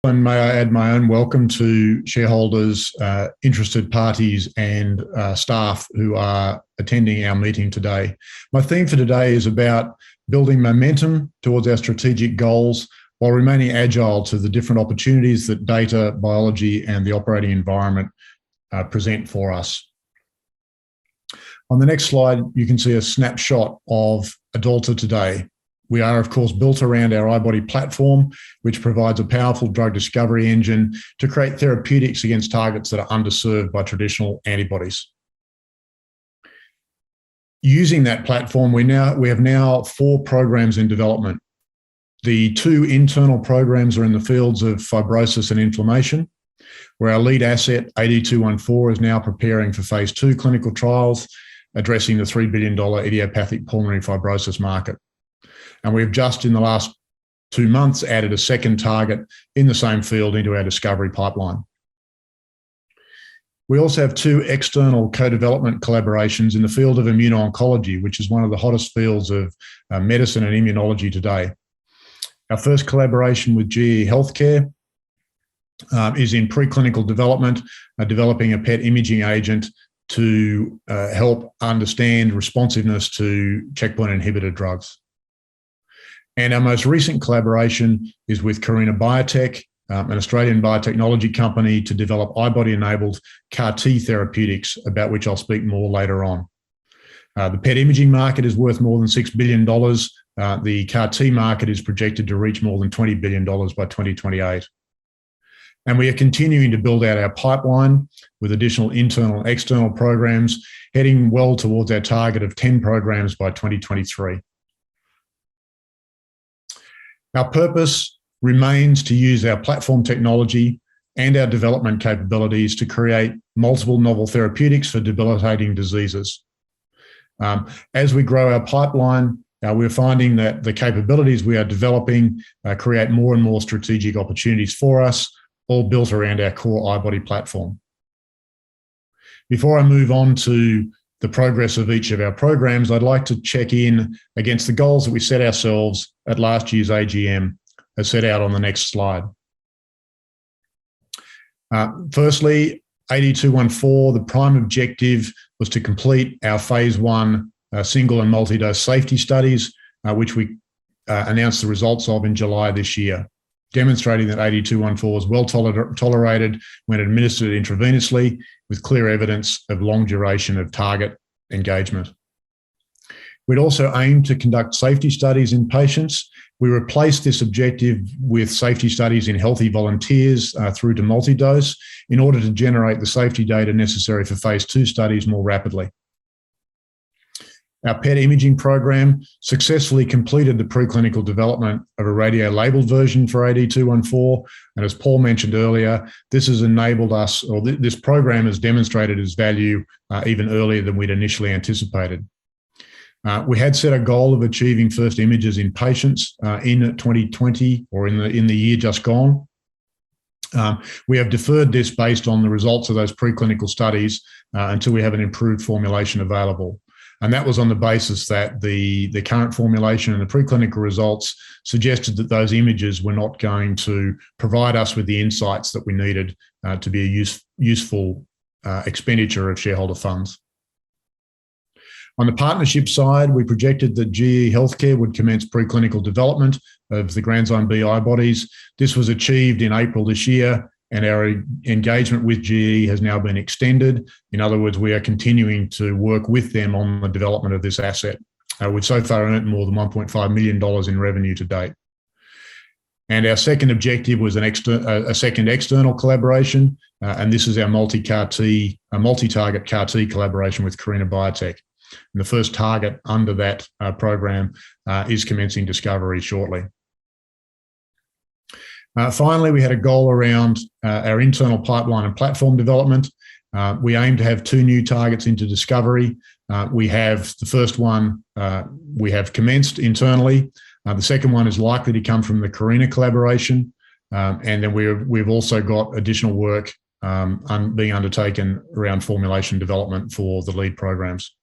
And may I add my own welcome to shareholders, interested parties and staff who are attending our meeting today. My theme for today is about building momentum towards our strategic goals while remaining agile to the different opportunities that data, biology and the operating environment present for us. On the next slide, you can see a snapshot of AdAlta today. We are, of course, built around our iBody platform, which provides a powerful drug discovery engine to create therapeutics against targets that are underserved by traditional antibodies. Using that platform, we have now 4 programs in development. The 2 internal programs are in the fields of fibrosis and inflammation, where our lead asset, AD214, is now preparing for phase 2 clinical trials, addressing the $3 billion idiopathic pulmonary fibrosis market. And we've just in the last 2 months added a second target in the same field into our discovery pipeline. We also have 2 external co-development collaborations in the field of immuno-oncology, which is one of the hottest fields of medicine and immunology today. Our first collaboration with GE Healthcare is in preclinical development, developing a PET imaging agent to help understand responsiveness to checkpoint inhibitor drugs. And our most recent collaboration is with Carina, an Australian biotechnology company, to develop iBody-enabled CAR-T therapeutics, about which I'll speak more later on. The PET imaging market is worth more than $6 billion. The CAR-T market is projected to reach more than $20 billion by 2028. And we are continuing to build out our pipeline with additional internal and external programs, heading well towards our target of 10 programs by 2023. Our purpose remains to use our platform technology and our development capabilities to create multiple novel therapeutics for debilitating diseases. As we grow our pipeline, we're finding that the capabilities we are developing create more and more strategic opportunities for us, all built around our core iBody platform. Before I move on to the progress of each of our programs, I'd like to check in against the goals that we set ourselves at last year's AGM, as set out on the next slide. Firstly, AD214, the prime objective was to complete our phase 1 single and multi-dose safety studies, which we announced the results of in July this year, demonstrating that AD214 was well tolerated when administered intravenously, with clear evidence of long duration of target engagement. We'd also aimed to conduct safety studies in patients. We replaced this objective with safety studies in healthy volunteers through to multi-dose in order to generate the safety data necessary for phase 2 studies more rapidly. Our PET imaging program successfully completed the preclinical development of a radio-labeled version for AD214. And as Paul mentioned earlier, this has enabled us, or this program has demonstrated its value even earlier than we'd initially anticipated. We had set a goal of achieving first images in patients in 2020, or in the year just gone. We have deferred this based on the results of those preclinical studies until we have an improved formulation available. And that was on the basis that the current formulation and the preclinical results suggested that those images were not going to provide us with the insights that we needed to be a useful expenditure of shareholder funds. On the partnership side, we projected that GE Healthcare would commence preclinical development of the Granzyme B iBodies. This was achieved in April this year, and our engagement with GE has now been extended. In other words, we are continuing to work with them on the development of this asset. We've so far earned more than $1.5 million in revenue to date. And our second objective was a second external collaboration, and this is our multi-target CAR-T collaboration with Carina. And the first target under that program is commencing discovery shortly. Finally, we had a goal around our internal pipeline and platform development. We aim to have 2 new targets into discovery. We have the first one we have commenced internally. The second one is likely to come from the Carina collaboration. And then we've also got additional work being undertaken around formulation development for the lead programs.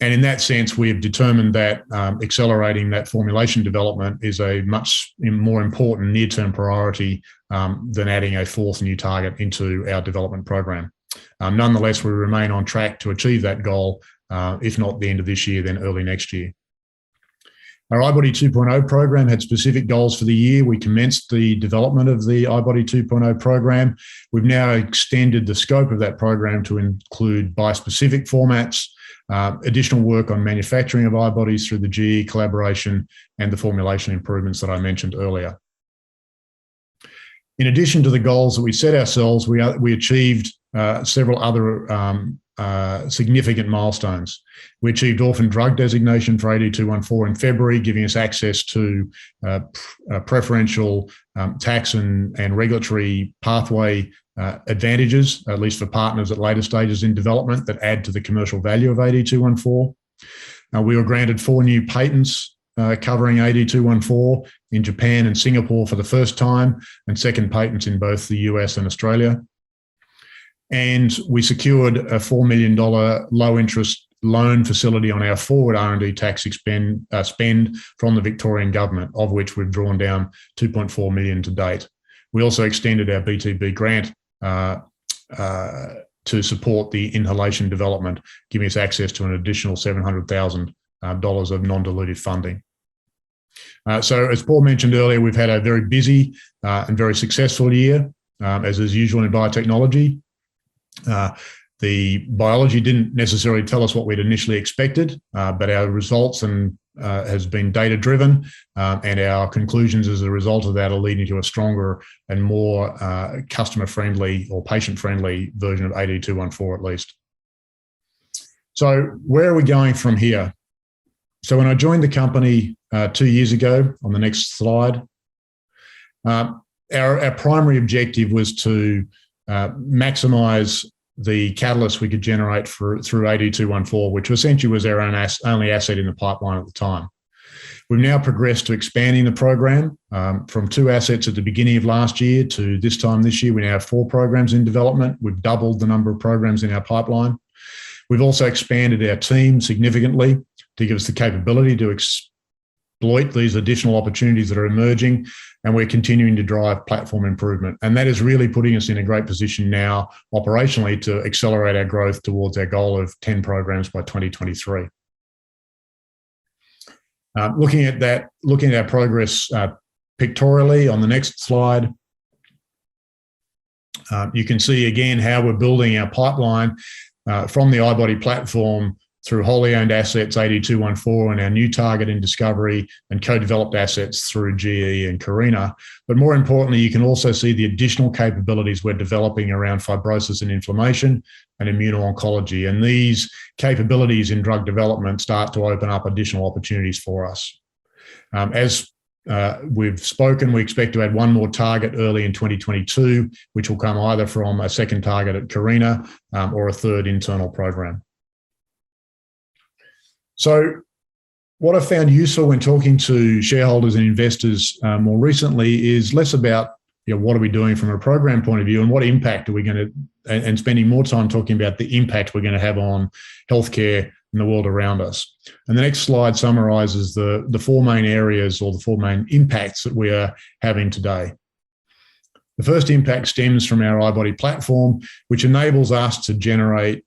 And in that sense, we have determined that accelerating that formulation development is a much more important near-term priority than adding a fourth new target into our development program. Nonetheless, we remain on track to achieve that goal, if not the end of this year, then early next year. Our iBody 2.0 program had specific goals for the year. We commenced the development of the iBody 2.0 program. We've now extended the scope of that program to include bispecific formats, additional work on manufacturing of iBodies through the GE collaboration, and the formulation improvements that I mentioned earlier. In addition to the goals that we set ourselves, we achieved several other significant milestones. We achieved orphan drug designation for AD214 in February, giving us access to preferential tax and regulatory pathway advantages, at least for partners at later stages in development, that add to the commercial value of AD214. We were granted 4 new patents covering AD214 in Japan and Singapore for the first time, and second patents in both the US and Australia. And we secured a $4 million low-interest loan facility on our forward R&D tax spend from the Victorian government, of which we've drawn down $2.4 million to date. We also extended our BTB grant to support the inhalation development, giving us access to an additional $700,000 of non-dilutive funding. So as Paul mentioned earlier, we've had a very busy and very successful year, as is usual in biotechnology. The biology didn't necessarily tell us what we'd initially expected, but our results has been data-driven, and our conclusions as a result of that are leading to a stronger and more customer-friendly or patient-friendly version of AD214 at least. So where are we going from here? So when I joined the company 2 years ago, on the next slide, our primary objective was to maximize the catalyst we could generate through AD214, which essentially was our only asset in the pipeline at the time. We've now progressed to expanding the program from 2 assets at the beginning of last year to this time this year. We now have 4 programs in development. We've doubled the number of programs in our pipeline. We've also expanded our team significantly to give us the capability to exploit these additional opportunities that are emerging, and we're continuing to drive platform improvement. And that is really putting us in a great position now operationally to accelerate our growth towards our goal of 10 programs by 2023. Looking at our progress pictorially on the next slide, you can see again how we're building our pipeline from the iBody platform through wholly owned assets, AD214, and our new target in discovery, and co-developed assets through GE and Carina. But more importantly, you can also see the additional capabilities we're developing around fibrosis and inflammation and immuno-oncology. And these capabilities in drug development start to open up additional opportunities for us. As we've spoken, we expect to add 1 more target early in 2022, which will come either from a second target at Carina or a third internal program. So what I found useful when talking to shareholders and investors more recently is less about what are we doing from a program point of view and what impact are we going to, and spending more time talking about the impact we're going to have on healthcare in the world around us. And the next slide summarizes the 4 main areas or the 4 main impacts that we are having today. The first impact stems from our iBody platform, which enables us to generate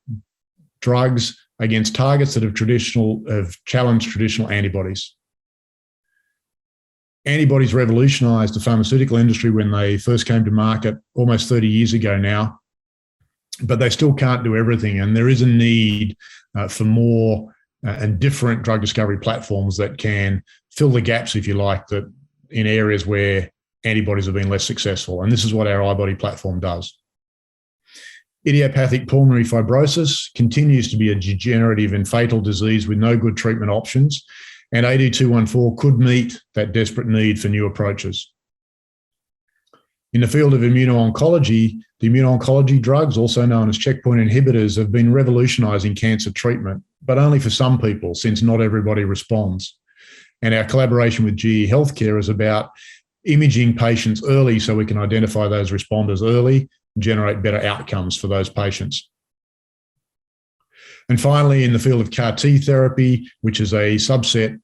drugs against targets that have challenged traditional antibodies. Antibodies revolutionized the pharmaceutical industry when they first came to market almost 30 years ago now, but they still can't do everything. And there is a need for more and different drug discovery platforms that can fill the gaps, if you like, that in areas where antibodies have been less successful. And this is what our iBody platform does. Idiopathic pulmonary fibrosis continues to be a degenerative and fatal disease with no good treatment options, and AD214 could meet that desperate need for new approaches. In the field of immuno-oncology, the immuno-oncology drugs, also known as checkpoint inhibitors, have been revolutionizing cancer treatment, but only for some people, since not everybody responds. And our collaboration with GE Healthcare is about imaging patients early so we can identify those responders early, generate better outcomes for those patients. And finally, in the field of CAR T therapy, which is a subset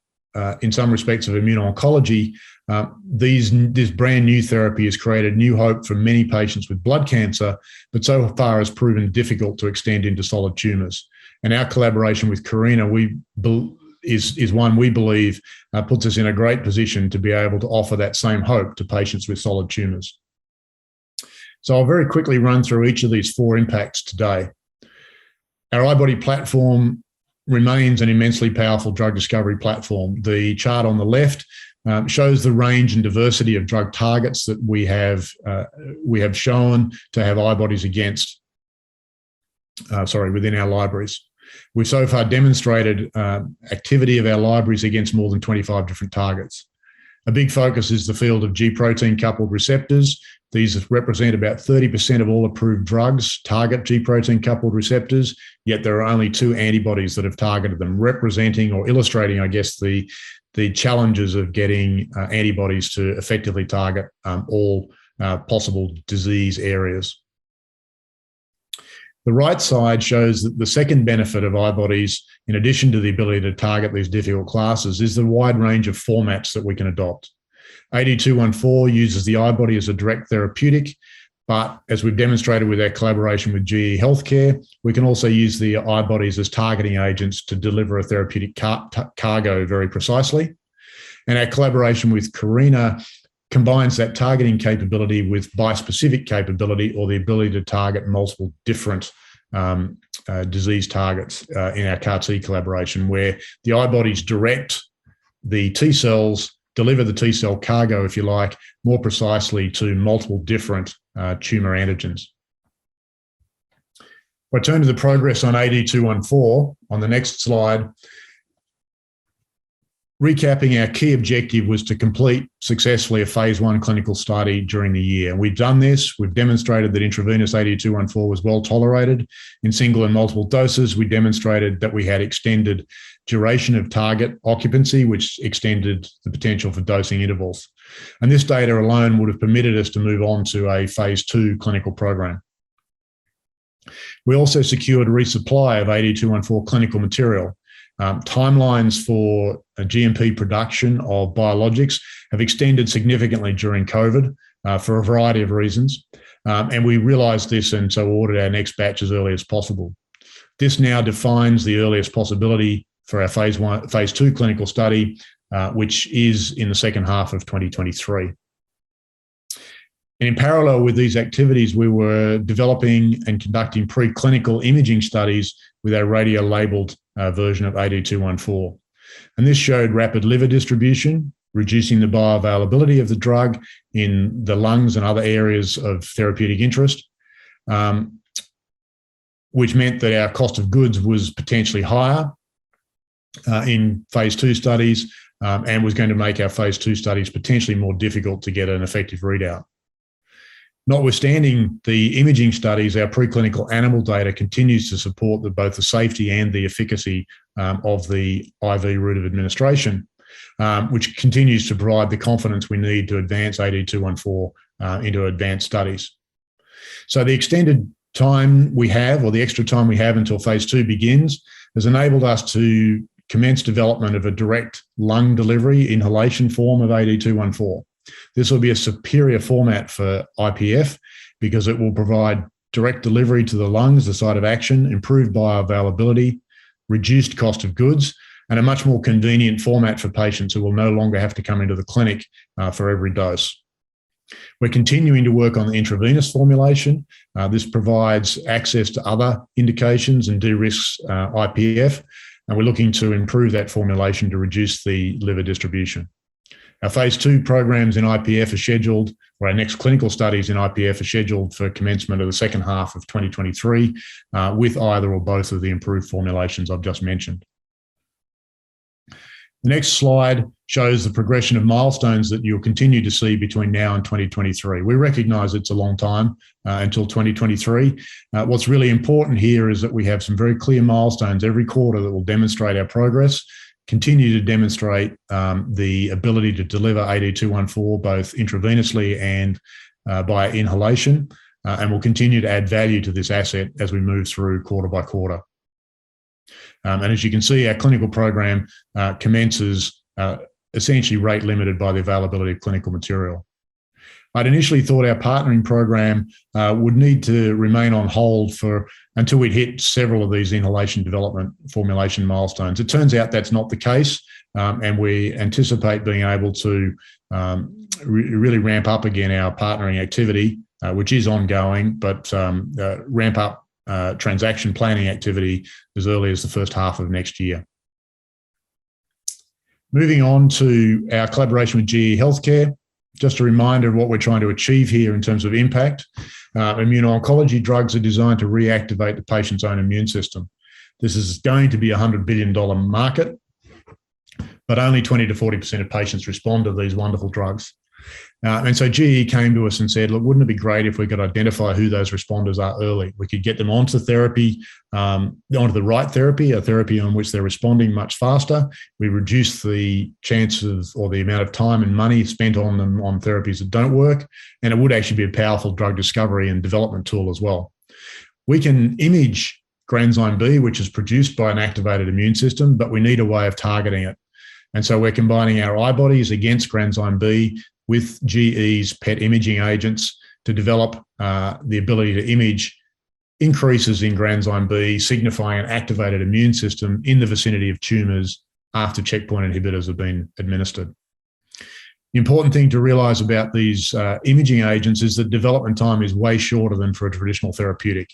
in some respects of immuno-oncology, this brand new therapy has created new hope for many patients with blood cancer, but so far has proven difficult to extend into solid tumours. And our collaboration with Carina is one we believe puts us in a great position to be able to offer that same hope to patients with solid tumours. So I'll very quickly run through each of these 4 impacts today. Our iBody platform remains an immensely powerful drug discovery platform. The chart on the left shows the range and diversity of drug targets that we have shown to have iBodies against, within our libraries. We've so far demonstrated activity of our libraries against more than 25 different targets. A big focus is the field of G protein coupled receptors. These represent about 30% of all approved drugs target G protein coupled receptors, yet there are only 2 antibodies that have targeted them, representing or illustrating, I guess, the challenges of getting antibodies to effectively target all possible disease areas. The right side shows that the second benefit of iBodies, in addition to the ability to target these difficult classes, is the wide range of formats that we can adopt. AD214 uses the iBody as a direct therapeutic, but as we've demonstrated with our collaboration with GE Healthcare, we can also use the iBodies as targeting agents to deliver a therapeutic cargo very precisely. And our collaboration with Carina combines that targeting capability with bispecific capability, or the ability to target multiple different disease targets in our CAR T collaboration, where the iBodies direct the T cells, deliver the T cell cargo, if you like, more precisely to multiple different tumour antigens. If I turn to the progress on AD214 on the next slide, recapping, our key objective was to complete successfully a phase 1 clinical study during the year. We've done this. We've demonstrated that intravenous AD214 was well tolerated in single and multiple doses. We demonstrated that we had extended duration of target occupancy, which extended the potential for dosing intervals. And this data alone would have permitted us to move on to a phase 2 clinical program. We also secured a resupply of AD214 clinical material. Timelines for GMP production of biologics have extended significantly during COVID for a variety of reasons. And we realised this and so ordered our next batch as early as possible. This now defines the earliest possibility for our phase 2 clinical study, which is in the second half of 2023. And in parallel with these activities, we were developing and conducting preclinical imaging studies with our radio-labelled version of AD214. And this showed rapid liver distribution, reducing the bioavailability of the drug in the lungs and other areas of therapeutic interest, which meant that our cost of goods was potentially higher in phase 2 studies and was going to make our phase 2 studies potentially more difficult to get an effective readout. Notwithstanding the imaging studies, our preclinical animal data continues to support both the safety and the efficacy of the IV route of administration, which continues to provide the confidence we need to advance AD214 into advanced studies. So the extended time we have, or the extra time we have until phase 2 begins, has enabled us to commence development of a direct lung delivery inhalation form of AD214. This will be a superior format for IPF because it will provide direct delivery to the lungs, the site of action, improved bioavailability, reduced cost of goods, and a much more convenient format for patients who will no longer have to come into the clinic for every dose. We're continuing to work on the intravenous formulation. This provides access to other indications and de-risks IPF, and we're looking to improve that formulation to reduce the liver distribution. Our phase 2 programs in IPF are scheduled, or our next clinical studies in IPF are scheduled for commencement of the second half of 2023 with either or both of the improved formulations I've just mentioned. The next slide shows the progression of milestones that you'll continue to see between now and 2023. We recognise it's a long time until 2023. What's really important here is that we have some very clear milestones every quarter that will demonstrate our progress, continue to demonstrate the ability to deliver AD214 both intravenously and by inhalation, and will continue to add value to this asset as we move through quarter by quarter. And as you can see, our clinical program commences essentially rate limited by the availability of clinical material. I'd initially thought our partnering program would need to remain on hold until we'd hit several of these inhalation development formulation milestones. It turns out that's not the case, and we anticipate being able to really ramp up again our partnering activity, which is ongoing, but ramp up transaction planning activity as early as the first half of next year. Moving on to our collaboration with GE Healthcare. Just a reminder of what we're trying to achieve here in terms of impact. Immuno-oncology drugs are designed to reactivate the patient's own immune system. This is going to be a $100 billion market, but only 20 to 40% of patients respond to these wonderful drugs. And so GE came to us and said, look, wouldn't it be great if we could identify who those responders are early? We could get them onto therapy, onto the right therapy, a therapy on which they're responding much faster. We reduce the chances or the amount of time and money spent on them on therapies that don't work. And it would actually be a powerful drug discovery and development tool as well. We can image granzyme B, which is produced by an activated immune system, but we need a way of targeting it. And so we're combining our i-bodies against granzyme B with GE's PET imaging agents to develop the ability to image increases in granzyme B, signifying an activated immune system in the vicinity of tumours after checkpoint inhibitors have been administered. The important thing to realise about these imaging agents is that development time is way shorter than for a traditional therapeutic.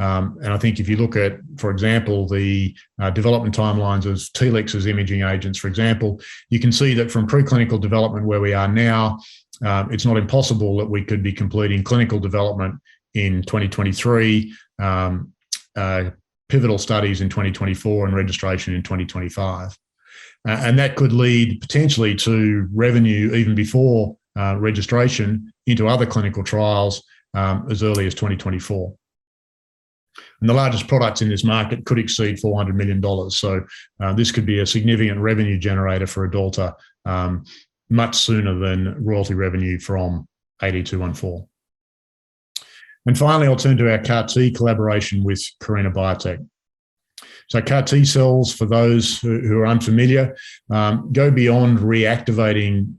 And I think if you look at, for example, the development timelines of Telix's imaging agents, for example, you can see that from preclinical development where we are now, it's not impossible that we could be completing clinical development in 2023, pivotal studies in 2024, and registration in 2025. And that could lead potentially to revenue even before registration into other clinical trials as early as 2024. And the largest products in this market could exceed $400 million. So this could be a significant revenue generator for AdAlta much sooner than royalty revenue from AD214. And finally, I'll turn to our CAR-T collaboration with Carina Biotech. So CAR-T cells, for those who are unfamiliar, go beyond reactivating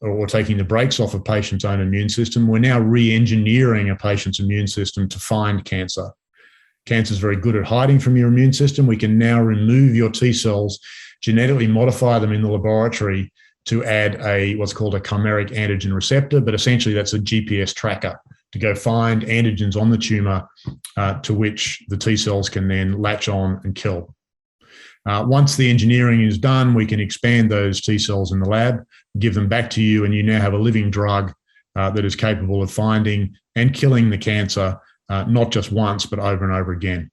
or taking the brakes off a patient's own immune system. We're now re-engineering a patient's immune system to find cancer. Cancer is very good at hiding from your immune system. We can now remove your T cells, genetically modify them in the laboratory to add what's called a chimeric antigen receptor, but essentially that's a GPS tracker to go find antigens on the tumour to which the T cells can then latch on and kill. Once the engineering is done, we can expand those T cells in the lab, give them back to you, and you now have a living drug that is capable of finding and killing the cancer, not just once, but over and over again.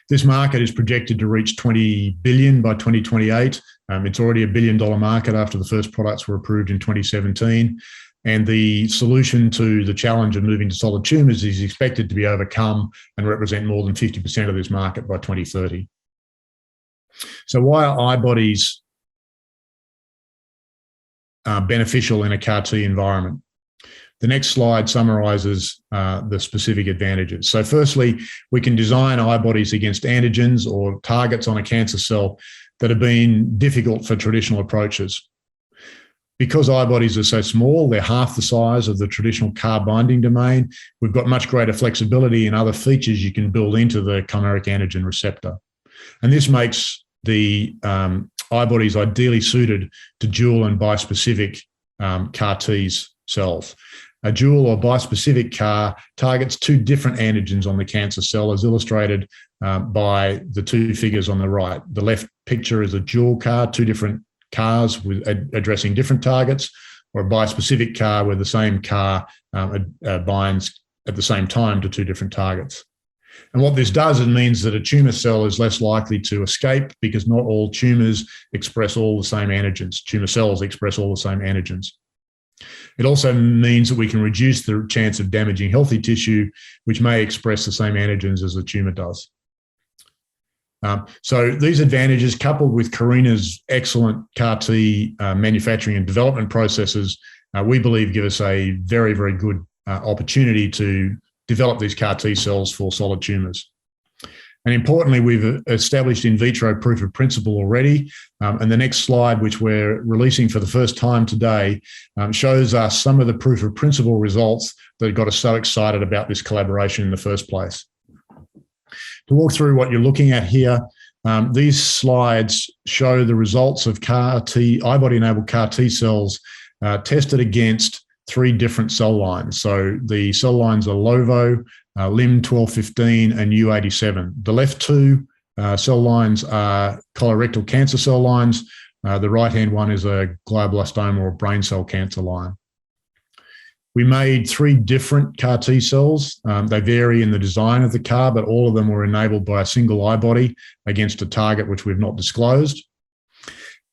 This market is projected to reach $20 billion by 2028. It's already $1 billion market after the first products were approved in 2017. And the solution to the challenge of moving to solid tumours is expected to be overcome and represent more than 50% of this market by 2030. So why are i-bodies beneficial in a CAR-T environment? The next slide summarises the specific advantages. So firstly, we can design i-bodies against antigens or targets on a cancer cell that have been difficult for traditional approaches. Because i-bodies are so small, they're half the size of the traditional CAR binding domain, we've got much greater flexibility in other features you can build into the chimeric antigen receptor. And this makes the i-bodies ideally suited to dual and bispecific CAR-Ts cells. A dual or bispecific CAR targets two different antigens on the cancer cell, as illustrated by the two figures on the right. The left picture is a dual CAR, two different CARs with addressing different targets, or a bispecific CAR where the same CAR binds at the same time to two different targets. And what this does, it means that a tumour cell is less likely to escape because not all tumours express all the same antigens. Tumour cells express all the same antigens. It also means that we can reduce the chance of damaging healthy tissue, which may express the same antigens as the tumour does. So these advantages, coupled with Carina's excellent CAR-T manufacturing and development processes, we believe give us a very, very good opportunity to develop these CAR-T cells for solid tumours. And importantly, we've established in vitro proof of principle already. And the next slide, which we're releasing for the first time today, shows us some of the proof of principle results that got us so excited about this collaboration in the first place. To walk through what you're looking at here, these slides show the results of iBody-enabled CAR T cells tested against 3 different cell lines. So the cell lines are LOVO, LIM1215, and U87. The left 2 cell lines are colorectal cancer cell lines. The right-hand one is a glioblastoma or brain cell cancer line. We made 3 different CAR T cells. They vary in the design of the CAR, but all of them were enabled by a single iBody against a target which we've not disclosed.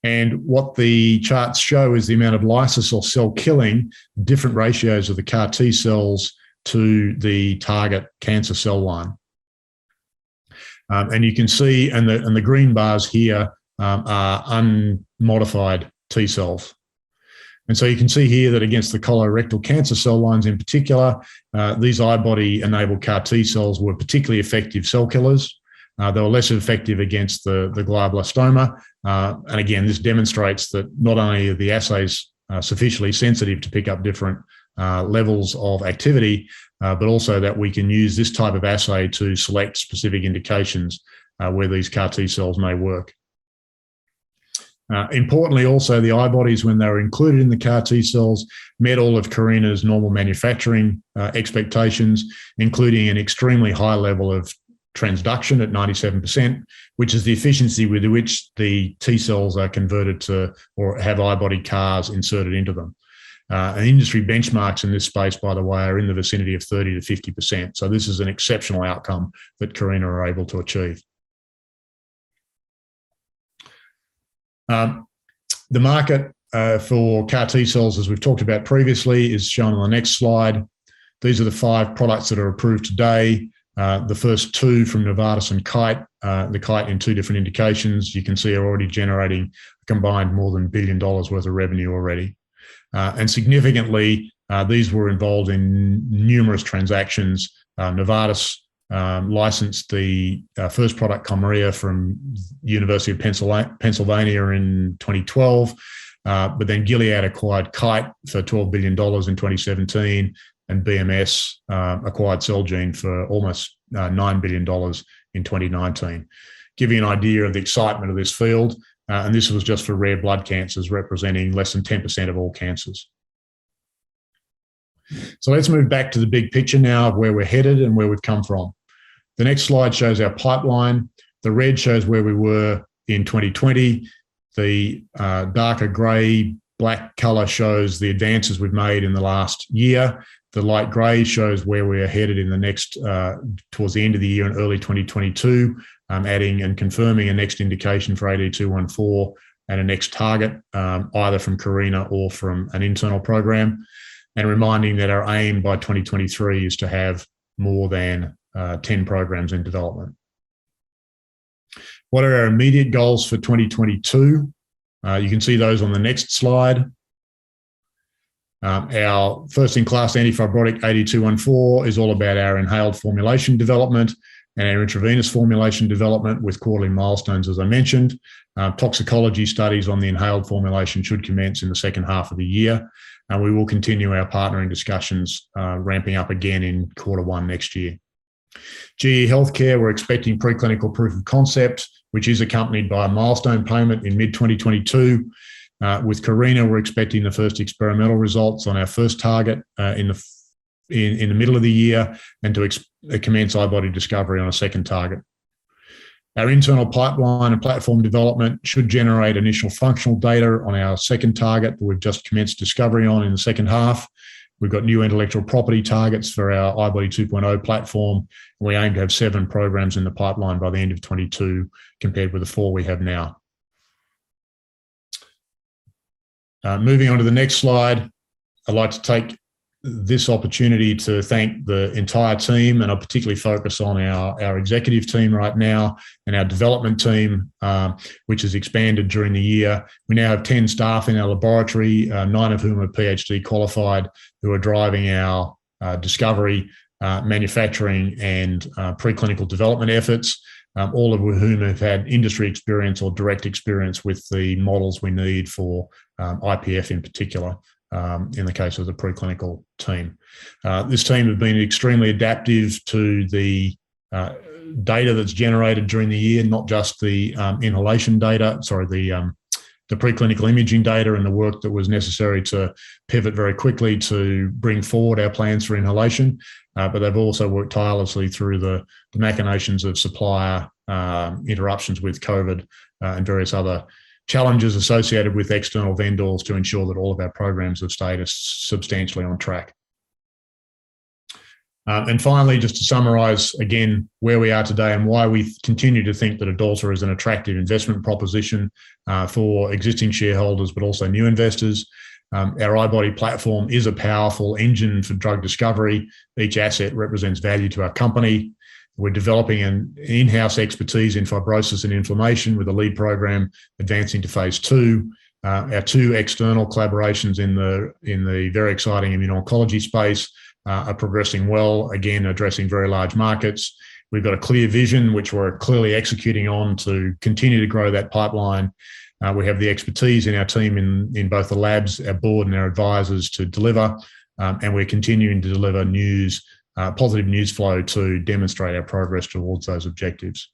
And what the charts show is the amount of lysis or cell killing, different ratios of the CAR T cells to the target cancer cell line. And you can see, and the green bars here are unmodified T cells. And so you can see here that against the colorectal cancer cell lines in particular, these iBody-enabled CAR T cells were particularly effective cell killers. They were less effective against the glioblastoma. And again, this demonstrates that not only are the assays sufficiently sensitive to pick up different levels of activity, but also that we can use this type of assay to select specific indications where these CAR T cells may work. Importantly, also, the iBodies, when they were included in the CAR T cells, met all of Carina's normal manufacturing expectations, including an extremely high level of transduction at 97%, which is the efficiency with which the T cells are converted to or have iBody CARs inserted into them. And industry benchmarks in this space, by the way, are in the vicinity of 30 to 50%. So this is an exceptional outcome that Carina are able to achieve. The market for CAR T cells, as we've talked about previously, is shown on the next slide. These are the 5 products that are approved today. The first 2 from Novartis and Kite, the Kite in 2 different indications, you can see are already generating a combined more than $1 billion worth of revenue already. And significantly, these were involved in numerous transactions. Novartis licensed the first product, Carina, from University of Pennsylvania in 2012, but then Gilead acquired Kite for $12 billion in 2017, and BMS acquired Celgene for almost $9 billion in 2019. Give you an idea of the excitement of this field, and this was just for rare blood cancers, representing less than 10% of all cancers. So let's move back to the big picture now of where we're headed and where we've come from. The next slide shows our pipeline. The red shows where we were in 2020. The darker grey, black colour shows the advances we've made in the last year. The light grey shows where we are headed in the next, towards the end of the year in early 2022, adding and confirming a next indication for AD214 and a next target, either from Carina or from an internal program, and reminding that our aim by 2023 is to have more than 10 programs in development. What are our immediate goals for 2022? You can see those on the next slide. Our first-in-class antifibrotic AD214 is all about our inhaled formulation development and our intravenous formulation development with quarterly milestones, as I mentioned. Toxicology studies on the inhaled formulation should commence in the second half of the year, and we will continue our partnering discussions, ramping up again in Q1 next year. GE Healthcare, we're expecting preclinical proof of concept, which is accompanied by a milestone payment in mid-2022. With Carina, we're expecting the first experimental results on our first target in the middle of the year, and to commence iBody discovery on a second target. Our internal pipeline and platform development should generate initial functional data on our second target that we've just commenced discovery on in the second half. We've got new intellectual property targets for our iBody 2.0 platform, and we aim to have 7 programs in the pipeline by the end of 2022, compared with the 4 we have now. Moving on to the next slide, I'd like to take this opportunity to thank the entire team, and I'll particularly focus on our executive team right now and our development team, which has expanded during the year. We now have 10 staff in our laboratory, 9 of whom are PhD qualified, who are driving our discovery manufacturing and preclinical development efforts, all of whom have had industry experience or direct experience with the models we need for IPF in particular, in the case of the preclinical team. This team have been extremely adaptive to the data that's generated during the year, not just the inhalation data, the preclinical imaging data and the work that was necessary to pivot very quickly to bring forward our plans for inhalation, but they've also worked tirelessly through the machinations of supplier interruptions with COVID and various other challenges associated with external vendors to ensure that all of our programs have stayed substantially on track. And finally, just to summarise again where we are today and why we continue to think that AdAlta is an attractive investment proposition for existing shareholders, but also new investors. Our iBody platform is a powerful engine for drug discovery. Each asset represents value to our company. We're developing an in-house expertise in fibrosis and inflammation with a lead program advancing to phase 2. Our 2 external collaborations in the very exciting immuno-oncology space are progressing well, again, addressing very large markets. We've got a clear vision, which we're clearly executing on to continue to grow that pipeline. We have the expertise in our team in both the labs, our board and our advisors to deliver, and we're continuing to deliver positive news flow to demonstrate our progress towards those objectives.